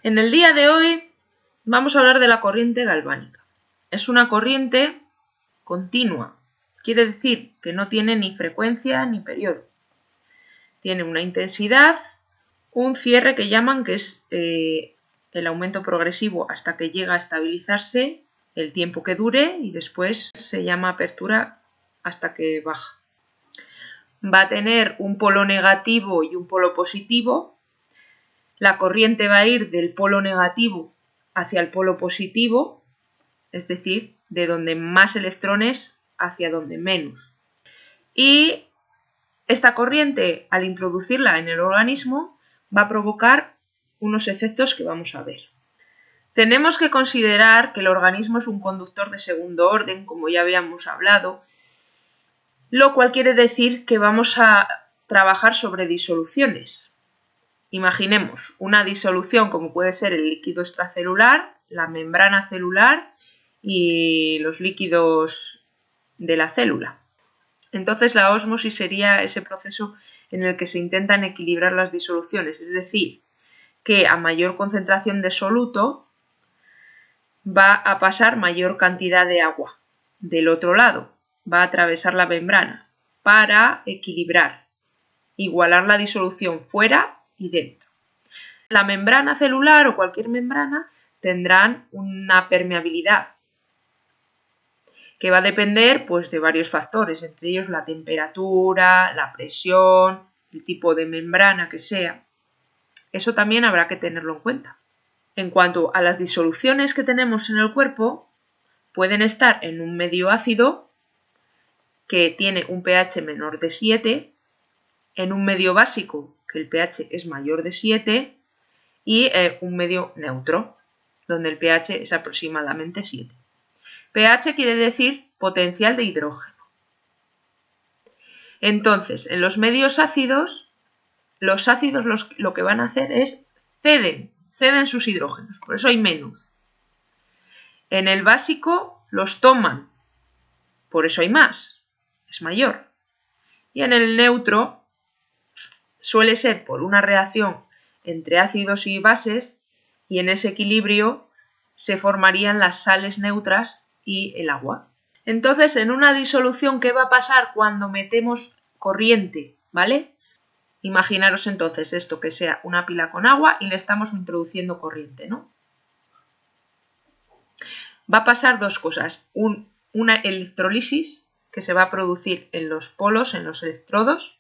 En el día de hoy vamos a hablar de la corriente galvánica. Es una corriente continua, quiere decir que no tiene ni frecuencia ni periodo. Tiene una intensidad, un cierre que llaman que es el aumento progresivo hasta que llega a estabilizarse, el tiempo que dure, y después se llama apertura hasta que baja. Va a tener un polo negativo y un polo positivo. La corriente va a ir del polo negativo hacia el polo positivo, es decir, de donde más electrones hacia donde menos. Y esta corriente, al introducirla en el organismo, va a provocar unos efectos que vamos a ver. Tenemos que considerar que el organismo es un conductor de segundo orden, como ya habíamos hablado, lo cual quiere decir que vamos a trabajar sobre disoluciones. Imaginemos una disolución como puede ser el líquido extracelular, la membrana celular y los líquidos de la célula. Entonces la ósmosis sería ese proceso en el que se intentan equilibrar las disoluciones, es decir, que a mayor concentración de soluto va a pasar mayor cantidad de agua del otro lado, va a atravesar la membrana para equilibrar, igualar la disolución fuera y dentro. La membrana celular o cualquier membrana tendrán una permeabilidad que va a depender pues, de varios factores, entre ellos la temperatura, la presión, el tipo de membrana que sea. Eso también habrá que tenerlo en cuenta. En cuanto a las disoluciones que tenemos en el cuerpo, pueden estar en un medio ácido que tiene un pH menor de 7, en un medio básico que el pH es mayor de 7 y un medio neutro donde el pH es aproximadamente 7. pH quiere decir potencial de hidrógeno. Entonces, en los medios ácidos, los ácidos lo que van a hacer es ceden sus hidrógenos, por eso hay menos. En el básico los toman, por eso hay más, es mayor. Y en el neutro suele ser por una reacción entre ácidos y bases, y en ese equilibrio se formarían las sales neutras y el agua. Entonces, en una disolución, ¿qué va a pasar cuando metemos corriente? ¿Vale? Imaginaros entonces esto, que sea una pila con agua y le estamos introduciendo corriente, ¿no? Va a pasar dos cosas. Una electrolisis que se va a producir en los polos, en los electrodos,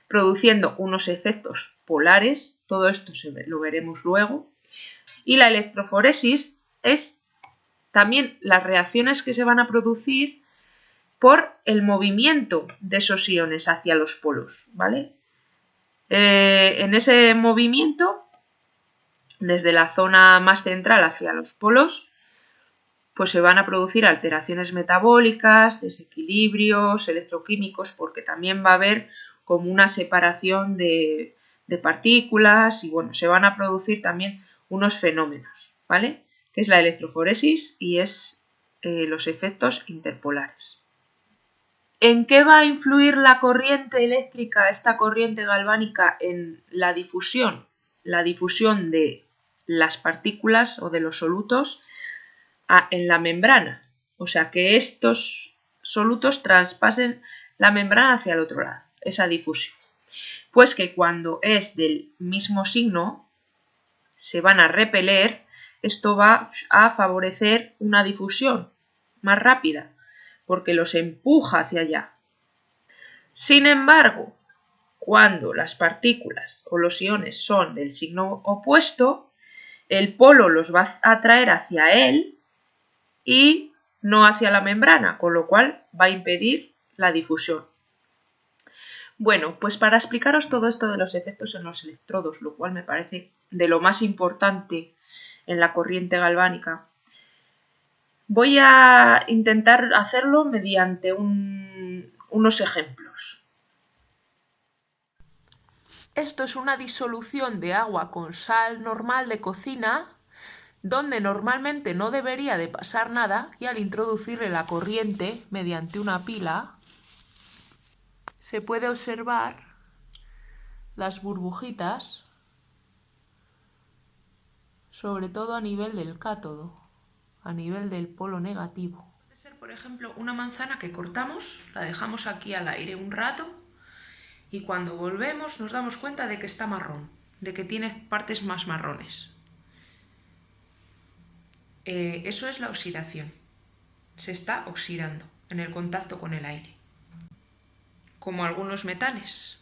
produciendo unos efectos polares. Todo esto lo veremos luego. Y la electroforesis es también las reacciones que se van a producir por el movimiento de esos iones hacia los polos, ¿vale? En ese movimiento, desde la zona más central hacia los polos, pues se van a producir alteraciones metabólicas, desequilibrios electroquímicos, porque también va a haber como una separación de partículas y bueno, se van a producir también unos fenómenos, ¿vale? Que es la electroforesis y es los efectos interpolares. ¿En qué va a influir la corriente eléctrica, esta corriente galvánica, en la difusión? La difusión de las partículas o de los solutos en la membrana. O sea, que estos solutos traspasen la membrana hacia el otro lado, esa difusión. Pues que cuando es del mismo signo, se van a repeler, esto va a favorecer una difusión más rápida, porque los empuja hacia allá. Sin embargo, cuando las partículas o los iones son del signo opuesto, el polo los va a atraer hacia él y no hacia la membrana, con lo cual va a impedir la difusión. Bueno, pues para explicaros todo esto de los efectos en los electrodos, lo cual me parece de lo más importante en la corriente galvánica, voy a intentar hacerlo mediante unos ejemplos. Esto es una disolución de agua con sal normal de cocina, donde normalmente no debería de pasar nada, y al introducirle la corriente mediante una pila, se puede observar las burbujitas sobre todo a nivel del cátodo, a nivel del polo negativo. Puede ser, por ejemplo, una manzana que cortamos, la dejamos aquí al aire un rato y cuando volvemos nos damos cuenta de que está marrón, de que tiene partes más marrones. Eso es la oxidación. Se está oxidando en el contacto con el aire. Como algunos metales.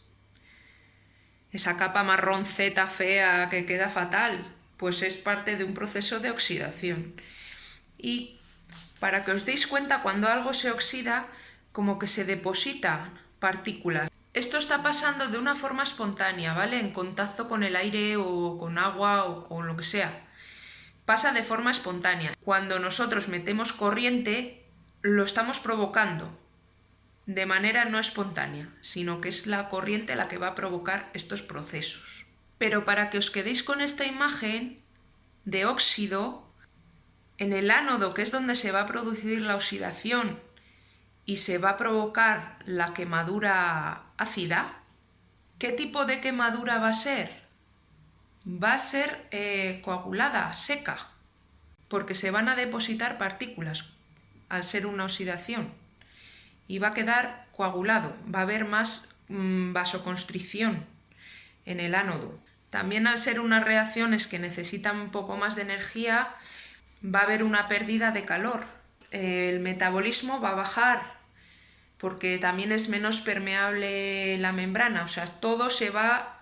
Esa capa marrón Z fea que queda fatal, pues es parte de un proceso de oxidación. Y para que os deis cuenta, cuando algo se oxida, como que se depositan partículas. Esto está pasando de una forma espontánea, ¿vale? En contacto con el aire o con agua o con lo que sea. Pasa de forma espontánea. Cuando nosotros metemos corriente, lo estamos provocando de manera no espontánea, sino que es la corriente la que va a provocar estos procesos. Pero para que os quedéis con esta imagen de óxido, en el ánodo, que es donde se va a producir la oxidación y se va a provocar la quemadura ácida, ¿qué tipo de quemadura va a ser? Va a ser coagulada, seca, porque se van a depositar partículas al ser una oxidación y va a quedar coagulado, va a haber más vasoconstricción en el ánodo. También al ser unas reacciones que necesitan un poco más de energía, va a haber una pérdida de calor. El metabolismo va a bajar porque también es menos permeable la membrana, o sea, todo se va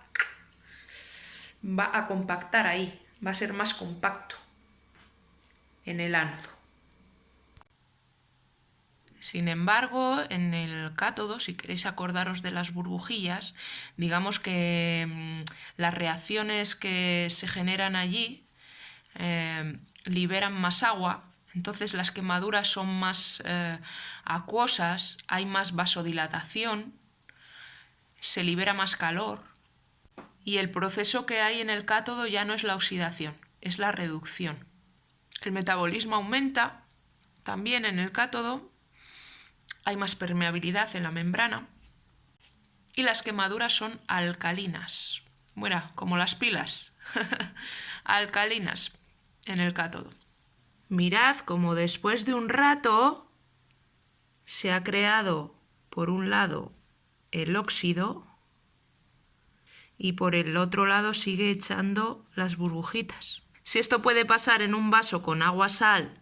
a compactar ahí, va a ser más compacto en el ánodo. Sin embargo, en el cátodo, si queréis acordaros de las burbujillas, digamos que las reacciones que se generan allí liberan más agua, entonces las quemaduras son más acuosas, hay más vasodilatación, se libera más calor y el proceso que hay en el cátodo ya no es la oxidación, es la reducción. El metabolismo aumenta también en el cátodo, hay más permeabilidad en la membrana y las quemaduras son alcalinas. Bueno, como las pilas, alcalinas en el cátodo. Mirad cómo después de un rato se ha creado por un lado el óxido y por el otro lado sigue echando las burbujitas. Si esto puede pasar en un vaso con agua, sal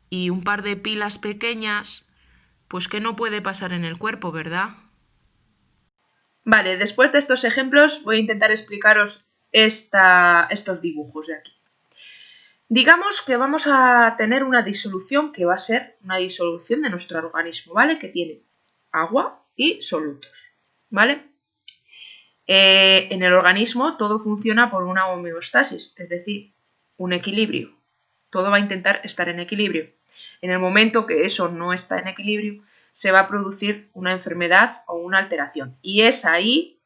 y un par de pilas pequeñas, pues que no puede pasar en el cuerpo, ¿verdad? Vale, después de estos ejemplos voy a intentar explicaros estos dibujos de aquí. Digamos que vamos a tener una disolución que va a ser una disolución de nuestro organismo, ¿vale? Que tiene agua y solutos, ¿vale? En el organismo todo funciona por una homeostasis, es decir, un equilibrio. Todo va a intentar estar en equilibrio. En el momento que eso no está en equilibrio, se va a producir una enfermedad o una alteración. Y es ahí,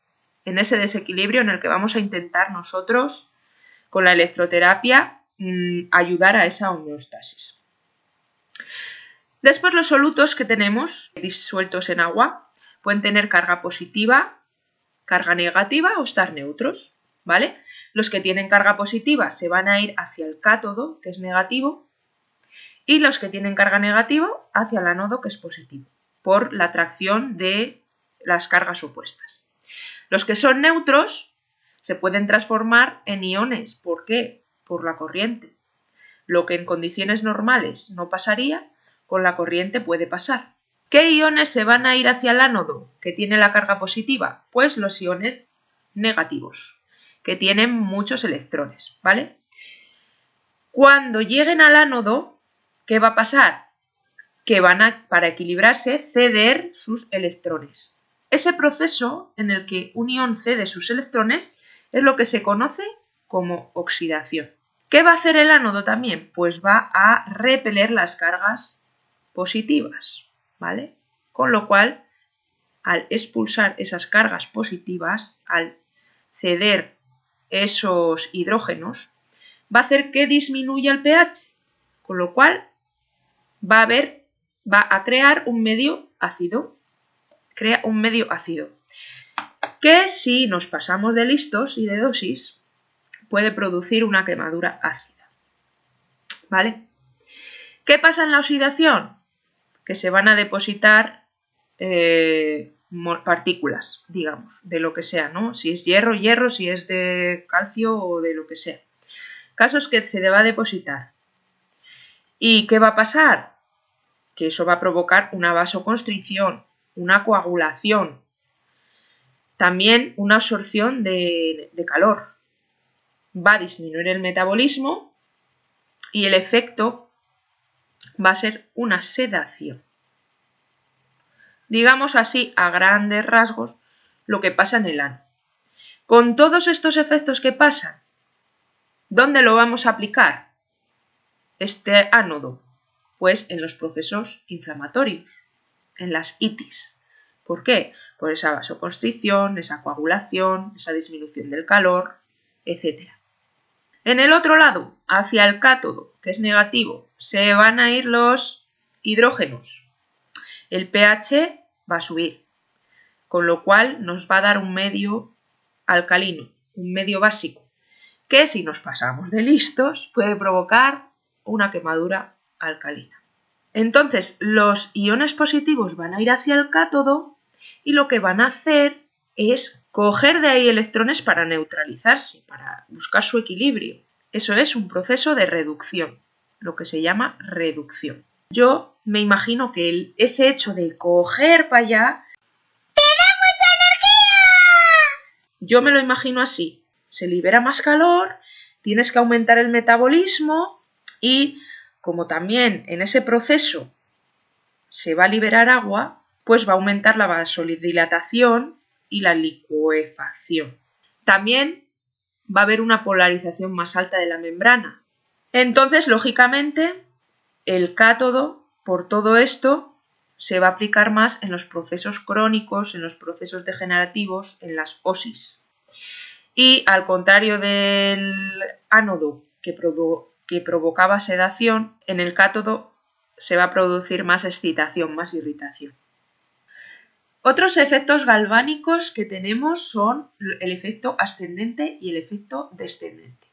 en ese desequilibrio, en el que vamos a intentar nosotros, con la electroterapia, ayudar a esa homeostasis. Después, los solutos que tenemos disueltos en agua pueden tener carga positiva, carga negativa o estar neutros, ¿vale? Los que tienen carga positiva se van a ir hacia el cátodo, que es negativo, y los que tienen carga negativa hacia el ánodo, que es positivo, por la atracción de las cargas opuestas. Los que son neutros se pueden transformar en iones. ¿Por qué? Por la corriente. Lo que en condiciones normales no pasaría, con la corriente puede pasar. ¿Qué iones se van a ir hacia el ánodo que tiene la carga positiva? Pues los iones negativos, que tienen muchos electrones, ¿vale? Cuando lleguen al ánodo, ¿qué va a pasar? Que van a, para equilibrarse, ceder sus electrones. Ese proceso en el que un ion cede sus electrones es lo que se conoce como oxidación. ¿Qué va a hacer el ánodo también? Pues va a repeler las cargas positivas, ¿vale? Con lo cual, al expulsar esas cargas positivas, al ceder esos hidrógenos, va a hacer que disminuya el pH, con lo cual va a crear un medio ácido. Crea un medio ácido que, si nos pasamos de listos y de dosis, puede producir una quemadura ácida. ¿vale? ¿Qué pasa en la oxidación? Que se van a depositar partículas, digamos, de lo que sea, ¿no? Si es hierro, hierro, si es de calcio o de lo que sea. Caso es que se va a depositar. ¿Y qué va a pasar? Que eso va a provocar una vasoconstricción, una coagulación, también una absorción de calor. Va a disminuir el metabolismo y el efecto va a ser una sedación. Digamos así, a grandes rasgos, lo que pasa en el ano. Con todos estos efectos que pasan, ¿dónde lo vamos a aplicar este ánodo? Pues en los procesos inflamatorios, en las itis. ¿Por qué? Por esa vasoconstricción, esa coagulación, esa disminución del calor, etc. En el otro lado, hacia el cátodo, que es negativo, se van a ir los hidrógenos. El pH va a subir, con lo cual nos va a dar un medio alcalino, un medio básico, que si nos pasamos de listos puede provocar una quemadura alcalina. Entonces, los iones positivos van a ir hacia el cátodo y lo que van a hacer es coger de ahí electrones para neutralizarse, para buscar su equilibrio. Eso es un proceso de reducción, lo que se llama reducción. Yo me imagino que ese hecho de coger para allá ¡te da mucha energía! Yo me lo imagino así. Se libera más calor, tienes que aumentar el metabolismo y como también en ese proceso se va a liberar agua, pues va a aumentar la vasodilatación y la licuefacción. También va a haber una polarización más alta de la membrana. Entonces, lógicamente, el cátodo, por todo esto, se va a aplicar más en los procesos crónicos, en los procesos degenerativos, en las osis. Y al contrario del ánodo que provocaba sedación, en el cátodo se va a producir más excitación, más irritación. Otros efectos galvánicos que tenemos son el efecto ascendente y el efecto descendente.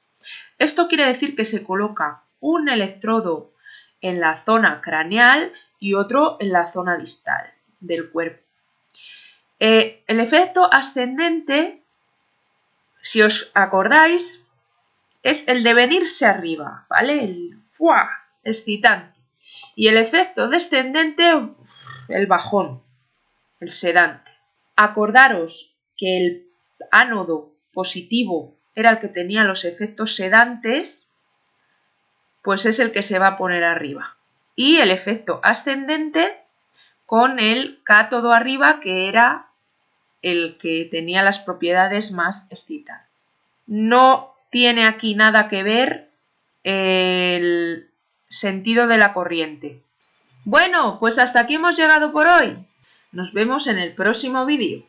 Esto quiere decir que se coloca un electrodo en la zona craneal y otro en la zona distal del cuerpo. El efecto ascendente, si os acordáis, es el de venirse arriba, ¿vale? El ¡fua! Excitante. Y el efecto descendente, el bajón, el sedante. Acordaros que el ánodo positivo era el que tenía los efectos sedantes, pues es el que se va a poner arriba. Y el efecto ascendente con el cátodo arriba, que era el que tenía las propiedades más excitantes. No tiene aquí nada que ver el sentido de la corriente. Bueno, pues hasta aquí hemos llegado por hoy. Nos vemos en el próximo vídeo.